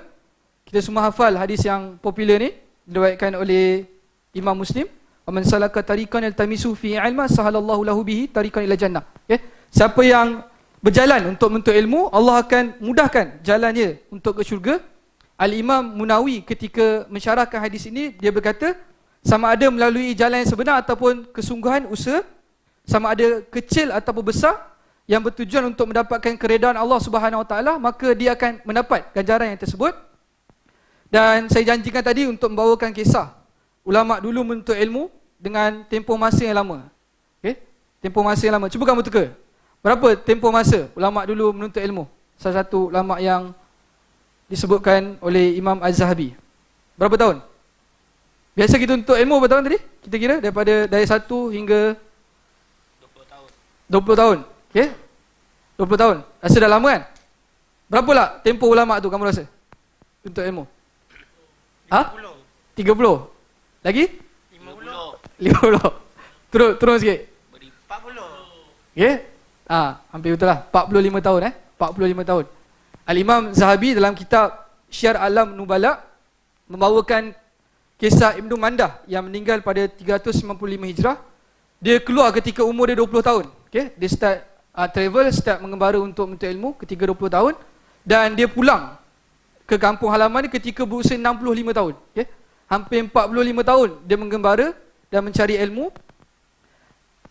Kita semua hafal hadis yang popular ni, diriwayatkan oleh Imam Muslim. Wa man salaka tariqan yaltamisu fi ilma sahalallahu lahu bihi tariqan ila jannah. Okay? Siapa yang berjalan untuk menuntut ilmu, Allah akan mudahkan jalannya untuk ke syurga. Al-Imam Munawi ketika mensyarahkan hadis ini, dia berkata, sama ada melalui jalan yang sebenar ataupun kesungguhan usaha, sama ada kecil ataupun besar, yang bertujuan untuk mendapatkan keredaan Allah Subhanahu Wa Taala, maka dia akan mendapat ganjaran yang tersebut. Dan saya janjikan tadi untuk membawakan kisah ulama dulu menuntut ilmu dengan tempoh masa yang lama. Okay? Tempoh masa yang lama. Cuba kamu teka. Berapa tempoh masa ulama dulu menuntut ilmu? Salah satu ulama yang disebutkan oleh Imam Az-Zahabi. Berapa tahun? Biasa kita tuntut ilmu berapa tahun tadi? Kita kira dari 1 hingga 20 tahun. 20 tahun. Okey? 20 tahun. Rasa dah lama kan? Berapa lah tempoh ulama tu kamu rasa? Tuntut ilmu. 30. 30. Lagi? 50. Turun sikit. 40. Okey? Hampir betul lah. 45 tahun 45 tahun. Al-Imam Zahabi dalam kitab Syiar Alam Nubala membawakan kisah Ibnu Mandah yang meninggal pada 395 Hijrah. Dia keluar ketika umur dia 20 tahun. Okay? Dia start travel, start mengembara untuk menuntut ilmu ketika 20 tahun. Dan dia pulang ke kampung halaman dia ketika berusia 65 tahun. Okay? Hampir 45 tahun dia mengembara dan mencari ilmu.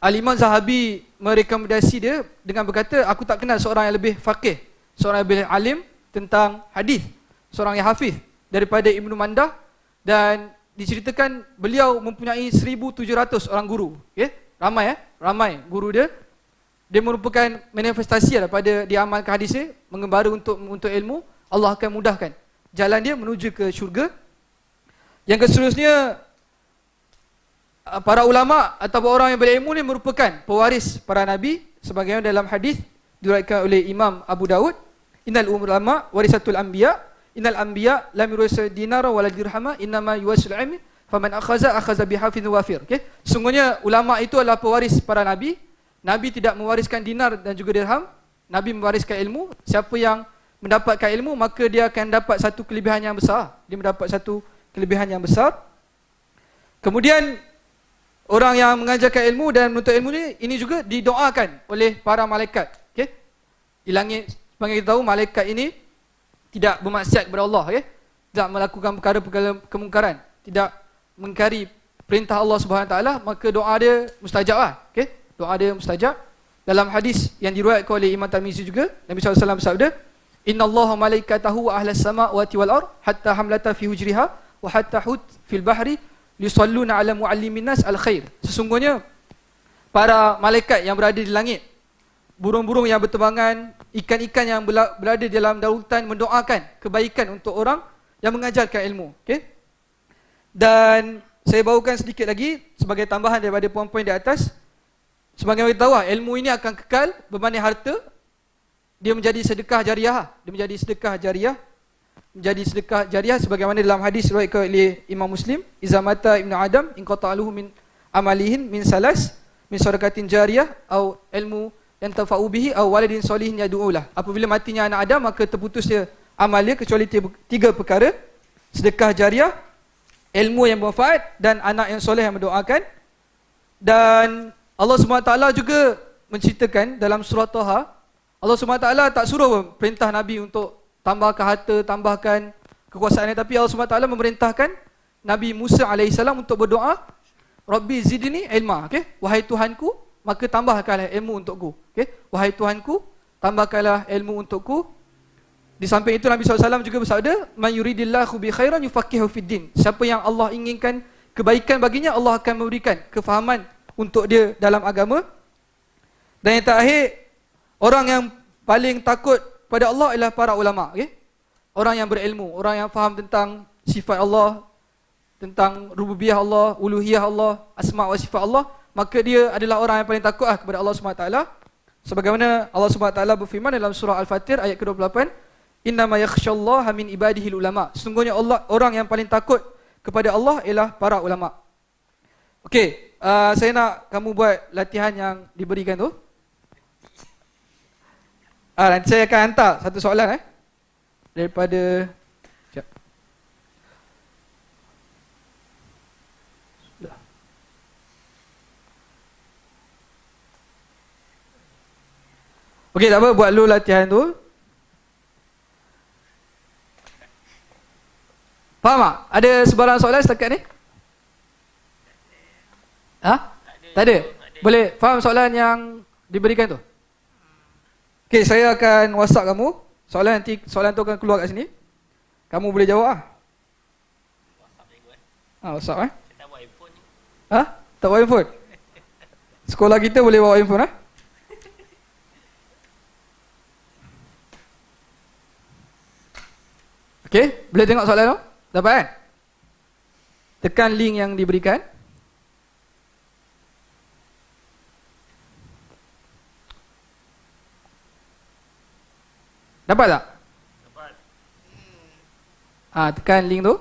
Al-Imam Zahabi merekomendasi dia dengan berkata, aku tak kenal seorang yang lebih faqih, seorang yang lebih alim tentang hadis, seorang yang hafiz daripada Ibnu Mandah. Dan diceritakan beliau mempunyai 1,700 orang guru. Okay? Ramai guru dia. Dia merupakan manifestasi daripada dia amalkan hadisnya, mengembara untuk ilmu. Allah akan mudahkan jalan dia menuju ke syurga. Yang seterusnya, para ulama atau orang yang berilmu ni merupakan pewaris para nabi sebagaimana dalam hadis diriwayatkan oleh Imam Abu Daud, innal ulama warisatul anbiya, innal anbiya lam yurisu dinara wala dirhama, innama yuwasul ilmi faman akhaza bihafidhin wafir. Okey, sungguhnya ulama itu adalah pewaris para nabi. Nabi tidak mewariskan dinar dan juga dirham. Nabi mewariskan ilmu. Siapa yang mendapatkan ilmu, maka dia akan dapat satu kelebihan yang besar. Dia mendapat satu kelebihan yang besar. Kemudian orang yang mengajarkan ilmu dan menuntut ilmu ini juga didoakan oleh para malaikat. Okey? Di langit, sebagai kita tahu, malaikat ini tidak bermaksiat kepada Allah, okey? Tidak melakukan perkara-perkara kemungkaran, tidak mengingkari perintah Allah Subhanahu Wa Taala, maka doa dia mustajab lah. Okey? Doa dia mustajab. Dalam hadis yang diriwayatkan oleh Imam Tirmizi juga, Nabi SAW bersabda, innallaha malaikatahu wa ahlas samawati wal ard hatta hamlata fi hujriha wa hatta hut fil bahri yusalluna ala muallimin nas al-khair. Sesungguhnya para malaikat yang berada di langit, burung-burung yang berterbangan, ikan-ikan yang berada di dalam daratan mendoakan kebaikan untuk orang yang mengajarkan ilmu. Okey. Dan saya bawakan sedikit lagi sebagai tambahan daripada poin-poin di atas. Sebagai kita tahu, ilmu ini akan kekal berbanding harta. Dia menjadi sedekah jariah. Dia menjadi sedekah jariah. Menjadi sedekah jariah sebagaimana dalam hadis riwayat oleh Imam Muslim, "Iza mata ibnu Adam in qata'aluhu min amalihin min salas min sadaqatin jariyah au ilmu yang tafa'u bihi au waladin solihin yad'ulah." Apabila matinya anak Adam, maka terputus dia amal dia kecuali tiga perkara: sedekah jariah, ilmu yang bermanfaat, dan anak yang soleh yang mendoakan. Dan Allah SWT juga menceritakan dalam surah Taha, Allah SWT tak suruh perintah Nabi untuk tambahkan harta, tambahkan kekuasaannya, tapi Allah SWT memerintahkan Nabi Musa AS untuk berdoa, Rabbi zidni ilma, okay? Wahai Tuhanku, maka tambahkanlah ilmu untukku. Okay? Wahai Tuhanku, tambahkanlah ilmu untukku. Di samping itu Nabi SAW juga bersabda, Man yuridillahu bi khairan yufaqihu fid din. Siapa yang Allah inginkan kebaikan baginya, Allah akan memberikan kefahaman untuk dia dalam agama. Dan yang terakhir, orang yang paling takut pada Allah ialah para ulama. Okay? Orang yang berilmu, orang yang faham tentang sifat Allah, tentang rububiyah Allah, uluhiyah Allah, asma wa sifat Allah, maka dia adalah orang yang paling takut kepada Allah SWT. Sebagaimana Allah SWT berfirman dalam surah Al-Fatir ayat ke-28, Innama yakhshallaha min ibadihil ulama. Sesungguhnya Allah, orang yang paling takut kepada Allah ialah para ulama. Okey, saya nak kamu buat latihan yang diberikan tu. Nanti saya akan hantar satu soalan daripada sekejap. Okey, tak apa, buat dulu latihan tu. Faham tak? Ada sebarang soalan setakat ni? Tak ada? Boleh faham soalan yang diberikan tu? Okey, saya akan WhatsApp kamu. Soalan tu akan keluar kat sini. Kamu boleh jawab WhatsApp Saya tak bawa handphone ni. Tak bawa handphone? Sekolah kita boleh bawa handphone Okey, boleh tengok soalan tu? Dapat kan? Tekan link yang diberikan. Dapat tak? Dapat. Tekan link tu.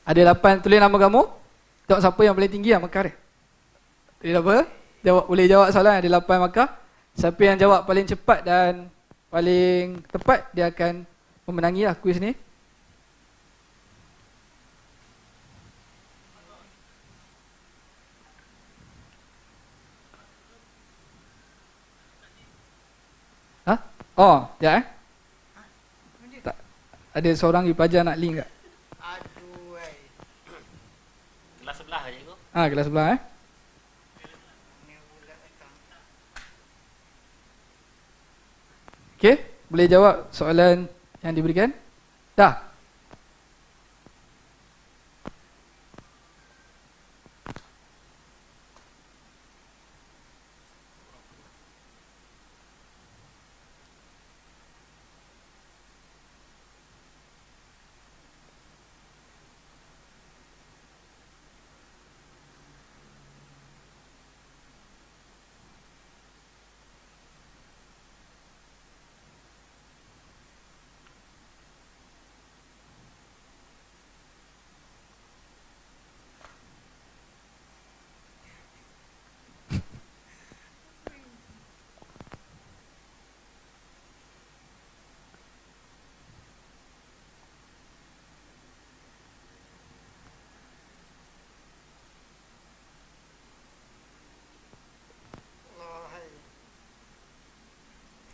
Ada 8, tulis nama kamu. Tengok siapa yang paling tinggi markah dia. Tulis apa? Boleh jawab soalan, ada 8 markah. Siapa yang jawab paling cepat dan paling tepat, dia akan memenangi kuis ni. Ya tak, ada seorang di pelajar nak link tak? Aduh, Kelas sebelah je tu. Kelas sebelah Okey, boleh jawab soalan yang diberikan? Dah.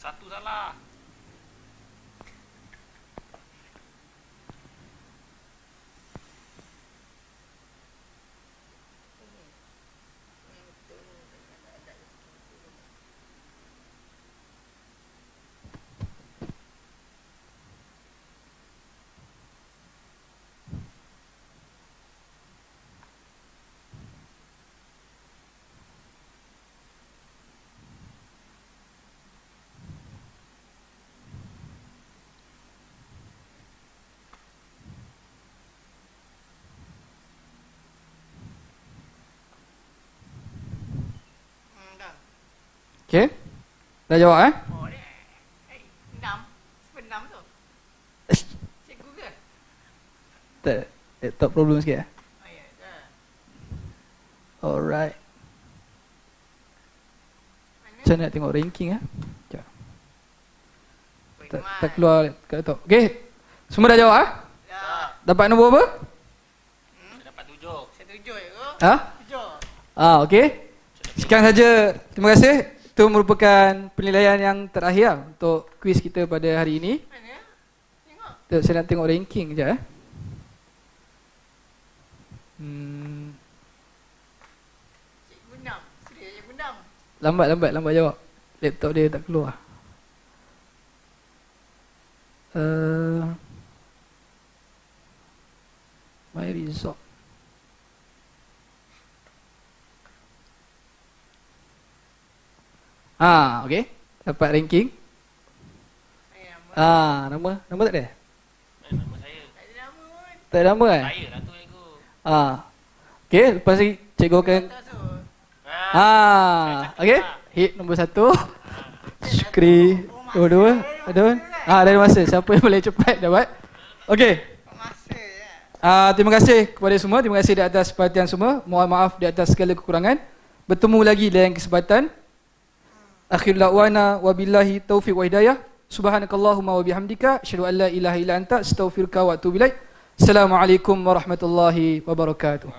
Satu salah. Okey. Dah jawab Oh, ni. 6. Sebenarnya 6 tu. Cikgu ke? Tak, laptop problem sikit Oh, ya. Dah. Alright. Mana? Macam mana nak tengok ranking Sekejap. Boleh Tak keluar kat laptop. Okey. Semua dah jawab Dah. Dapat nombor apa? Saya dapat 7. Saya 7 ya ke? Ha? 7. Okey. Sekian saja. Terima kasih. Itu merupakan penilaian yang terakhir untuk kuis kita pada hari ini. Mana? Tengok. Saya nak tengok ranking sekejap Cikgu 6. Serius cikgu 6. Lambat jawab. Laptop dia tak keluar. My result. Okey. Dapat ranking. Nama tak ada? Nama saya. Tak ada nama pun. Tak ada nama Saya lah tu cikgu. Okey, lepas ni cikgu akan Tak tahu. okey. Hit nombor 1. Syukri. Nombor 2. Ada pun? Dah ada masa. Siapa yang boleh cepat dapat. Okey. Masa je. Terima kasih kepada semua. Terima kasih di atas perhatian semua. Mohon maaf di atas segala kekurangan. Bertemu lagi dalam kesempatan. Akhirul da'wana wabillahi taufiq wa hidayah. Subhanakallahumma wa bihamdika asyhadu an la ilaha illa anta astaghfiruka wa atubu ilaik. Assalamualaikum warahmatullahi wabarakatuh.